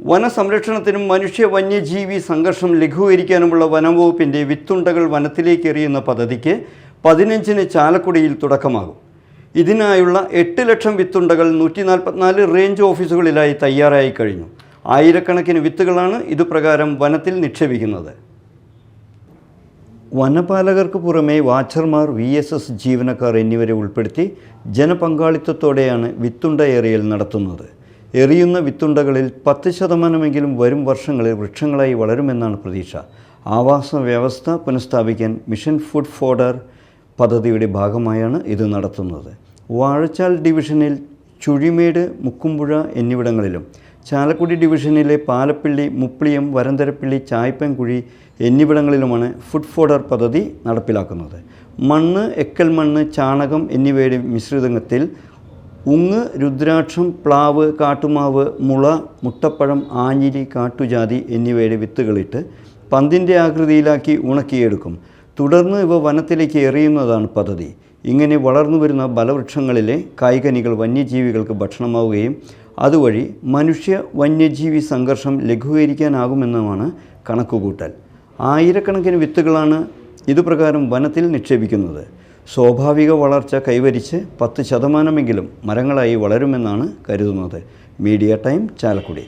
വനസംരക്ഷണത്തിനും മനുഷ്യ വന്യജീവി സംഘർഷം ലഘൂകരിക്കാനുമുള്ള വനംവകുപ്പിൻ്റെ വിത്തുണ്ടകൾ വനത്തിലേക്ക് എറിയുന്ന പദ്ധതിക്ക് 15-ന് ചാലക്കുടിയിൽ തുടക്കമാകും. ഇതിനായുള്ള 8 ലക്ഷം വിത്തുണ്ടകൾ 144 റേഞ്ച് ഓഫീസുകളിലായി തയ്യാറായി കഴിഞ്ഞു. ആയിരക്കണക്കിന് വിത്തുകളാണ് ഇതുപ്രകാരം വനത്തിൽ നിക്ഷേപിക്കുന്നത്. വനപാലകർക്ക് പുറമെ വാച്ചർമാർ, VSS ജീവനക്കാർ എന്നിവരെ ഉൾപ്പെടുത്തി ജനപങ്കാളിത്തത്തോടെയാണ് വിത്തുണ്ട എറിയൽ നടത്തുന്നത്. എറിയുന്ന വിത്തുണ്ടകളിൽ 10% വരും വർഷങ്ങളിൽ വൃക്ഷങ്ങളായി വളരുമെന്നാണ് പ്രതീക്ഷ. ആവാസ വ്യവസ്ഥ പുനഃസ്ഥാപിക്കാൻ മിഷൻ ഫുഡ് ഫോഡർ പദ്ധതിയുടെ ഭാഗമായാണ് ഇത് നടത്തുന്നത്. വാഴച്ചാൽ ഡിവിഷനിൽ ചുഴിമേട്, മുക്കുംപുഴ എന്നിവിടങ്ങളിലും ചാലക്കുടി ഡിവിഷനിലെ പാലപ്പിള്ളി, മുപ്ലിയം, വരന്തരപ്പിള്ളി, ചായ്പൻകുഴി എന്നിവിടങ്ങളിലുമാണ് ഫുഡ് ഫോഡർ പദ്ധതി നടപ്പിലാക്കുന്നത്. മണ്ണ്, എക്കൽ മണ്ണ്, ചാണകം എന്നിവയുടെ മിശ്രിതത്തിൽ ഉങ്ങ്, രുദ്രാക്ഷം, പ്ലാവ്, കാട്ടുമാവ്, മുള, മുട്ടപ്പഴം, ആഞ്ഞിലി, കാട്ടുജാതി എന്നിവയുടെ വിത്തുകളിട്ട് പന്തിൻ്റെ ആകൃതിയിലാക്കി ഉണക്കിയെടുക്കും. തുടർന്ന് ഇവ വനത്തിലേക്ക് എറിയുന്നതാണ് പദ്ധതി. ഇങ്ങനെ വളർന്നു വരുന്ന ബലവൃക്ഷങ്ങളിലെ കായ്കനികൾ വന്യജീവികൾക്ക് ഭക്ഷണമാവുകയും അതുവഴി മനുഷ്യ വന്യജീവി സംഘർഷം ലഘൂകരിക്കാനാകുമെന്നുമാണ് കണക്കുകൂട്ടൽ. ആയിരക്കണക്കിന് വിത്തുകളാണ് ഇതുപ്രകാരം വനത്തിൽ നിക്ഷേപിക്കുന്നത്. സ്വാഭാവിക വളർച്ച കൈവരിച്ച് 10% മരങ്ങളായി വളരുമെന്നാണ് കരുതുന്നത്. Media time, Chalakudy.